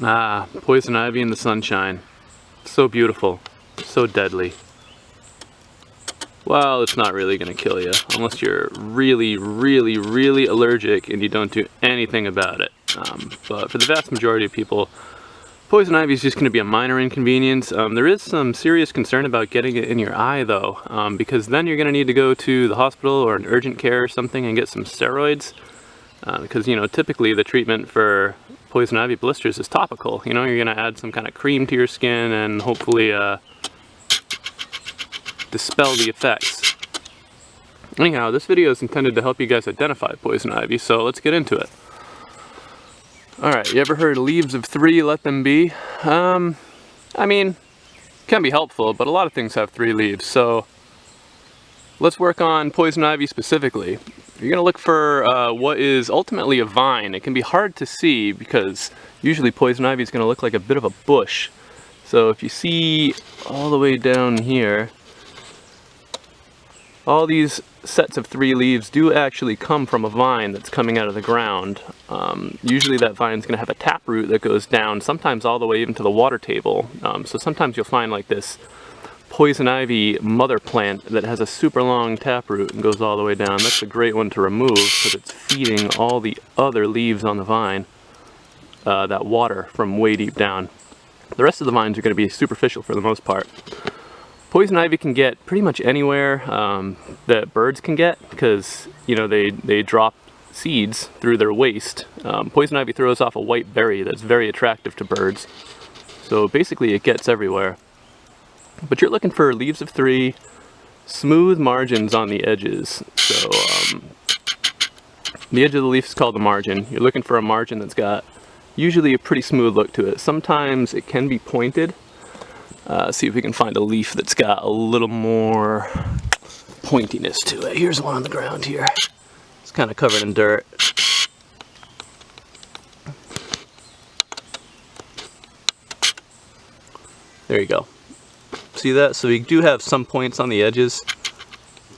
Ah, poison ivy in the sunshine. So beautiful, so deadly. Well, it's not really going to kill you unless you're really, really, really allergic and you don't do anything about it. But for the vast majority of people, poison ivy is just going to be a minor inconvenience. There is some serious concern about getting it in your eye though, because then you're going to need to go to the hospital or an urgent care or something and get some steroids. Because, you know, typically the treatment for poison ivy blisters is topical. You know, you're going to add some kind of cream to your skin and hopefully dispel the effects. Anyhow, this video is intended to help you guys identify poison ivy, so let's get into it. Alright, you ever heard leaves of 3, let them be? I mean, can be helpful, but a lot of things have 3 leaves, so let's work on poison ivy specifically. You're going to look for what is ultimately a vine. It can be hard to see because usually poison ivy is going to look like a bit of a bush. So if you see all the way down here, all these sets of 3 leaves do actually come from a vine that's coming out of the ground. Usually that vine's going to have a taproot that goes down, sometimes all the way even to the water table. So sometimes you'll find like this poison ivy mother plant that has a super long taproot and goes all the way down. That's a great one to remove because it's feeding all the other leaves on the vine that water from way deep down. The rest of the vines are going to be superficial for the most part. Poison ivy can get pretty much anywhere that birds can get because, you know, they drop seeds through their waste. Poison ivy throws off a white berry that's very attractive to birds. So basically it gets everywhere. But you're looking for leaves of 3, smooth margins on the edges. So the edge of the leaf is called the margin. You're looking for a margin that's got usually a pretty smooth look to it. Sometimes it can be pointed. See if we can find a leaf that's got a little more pointiness to it. Here's one on the ground here. It's kind of covered in dirt. There you go. See that? So we do have some points on the edges,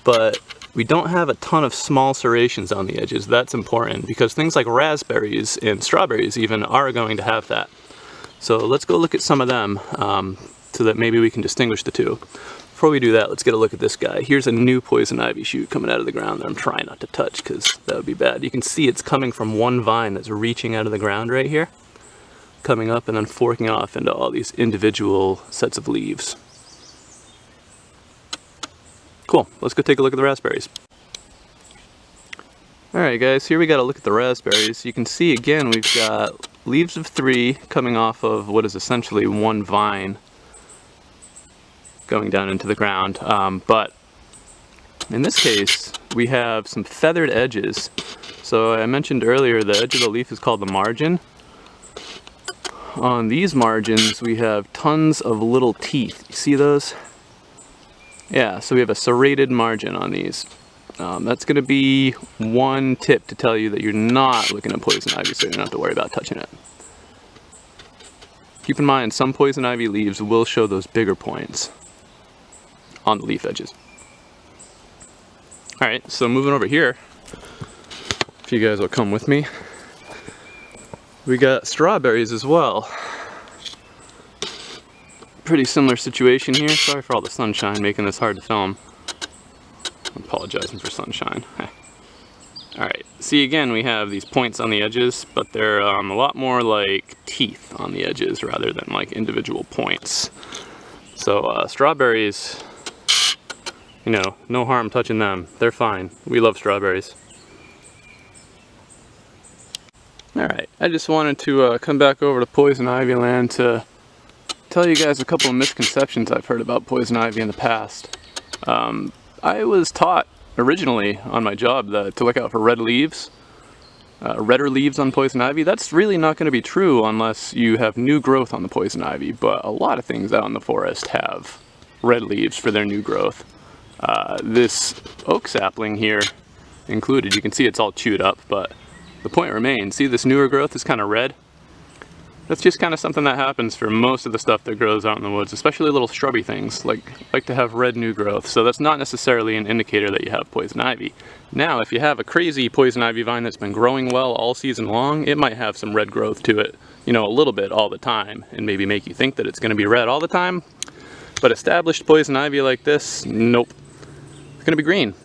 but we don't have a ton of small serrations on the edges. That's important because things like raspberries and strawberries even are going to have that. So let's go look at some of them so that maybe we can distinguish the two. Before we do that, let's get a look at this guy. Here's a new poison ivy shoot coming out of the ground that I'm trying not to touch because that would be bad. You can see it's coming from one vine that's reaching out of the ground right here, coming up and then forking off into all these individual sets of leaves. Cool, let's go take a look at the raspberries. Alright guys, here we got a look at the raspberries. You can see again we've got leaves of 3 coming off of what is essentially one vine going down into the ground. But in this case we have some feathered edges. So I mentioned earlier the edge of the leaf is called the margin. On these margins we have tons of little teeth. You see those? Yeah, so we have a serrated margin on these. That's going to be one tip to tell you that you're not looking at poison ivy, so you don't have to worry about touching it. Keep in mind, some poison ivy leaves will show those bigger points on the leaf edges. Alright, so moving over here, if you guys will come with me, we got strawberries as well. Pretty similar situation here. Sorry for all the sunshine making this hard to film. I'm apologizing for sunshine. Alright, see again we have these points on the edges, but they're a lot more like teeth on the edges rather than like individual points. So strawberries, you know, no harm touching them. They're fine. We love strawberries. Alright, I just wanted to come back over to Poison Ivy Land to tell you guys a couple of misconceptions I've heard about poison ivy in the past. I was taught originally on my job to look out for red leaves, redder leaves on poison ivy. That's really not going to be true unless you have new growth on the poison ivy, but a lot of things out in the forest have red leaves for their new growth. This oak sapling here included, you can see it's all chewed up, but the point remains. See, this newer growth is kind of red. That's just kind of something that happens for most of the stuff that grows out in the woods, especially little shrubby things like to have red new growth. So that's not necessarily an indicator that you have poison ivy. Now, if you have a crazy poison ivy vine that's been growing well all season long, it might have some red growth to it, you know, a little bit all the time, and maybe make you think that it's going to be red all the time. But established poison ivy like this, nope. It's going to be green.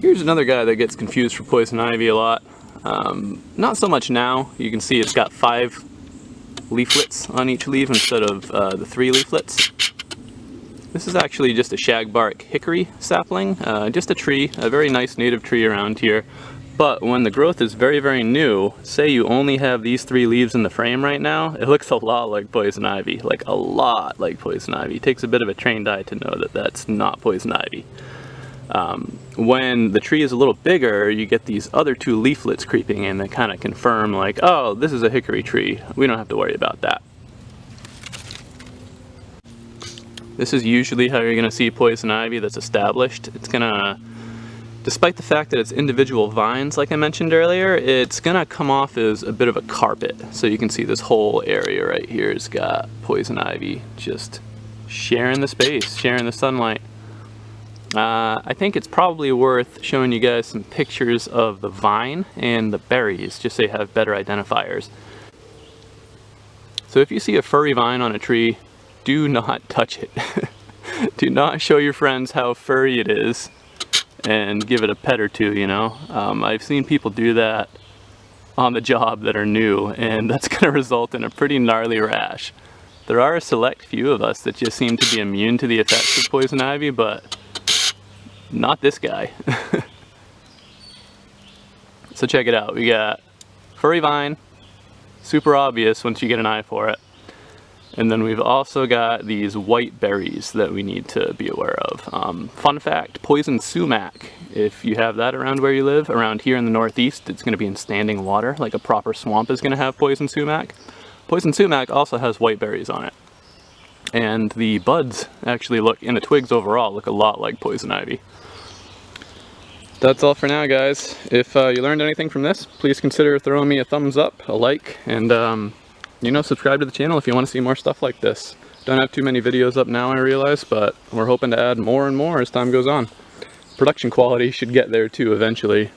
Here's another guy that gets confused for poison ivy a lot. Not so much now. You can see it's got 5 leaflets on each leaf instead of the 3 leaflets. This is actually just a shagbark hickory sapling, just a tree, a very nice native tree around here. But when the growth is very, very new, say you only have these 3 leaves in the frame right now, it looks a lot like poison ivy, like a lot like poison ivy. It takes a bit of a trained eye to know that that's not poison ivy. When the tree is a little bigger, you get these other 2 leaflets creeping in that kind of confirm like, oh, this is a hickory tree. We don't have to worry about that. This is usually how you're going to see poison ivy that's established. It's going to, despite the fact that it's individual vines like I mentioned earlier, it's going to come off as a bit of a carpet. So you can see this whole area right here has got poison ivy just sharing the space, sharing the sunlight. I think it's probably worth showing you guys some pictures of the vine and the berries, just so you have better identifiers. So if you see a furry vine on a tree, do not touch it. Do not show your friends how furry it is and give it a pet or two, you know. I've seen people do that on the job that are new, and that's going to result in a pretty gnarly rash. There are a select few of us that just seem to be immune to the effects of poison ivy, but not this guy. So check it out. We got furry vine, super obvious once you get an eye for it. And then we've also got these white berries that we need to be aware of. Fun fact, poison sumac, if you have that around where you live, around here in the Northeast, it's going to be in standing water, like a proper swamp is going to have poison sumac. Poison sumac also has white berries on it. And the buds actually look, and the twigs overall, look a lot like poison ivy. That's all for now, guys. If you learned anything from this, please consider throwing me a thumbs up, a like, and you know, subscribe to the channel if you want to see more stuff like this. Don't have too many videos up now, I realize, but we're hoping to add more and more as time goes on. Production quality should get there too eventually.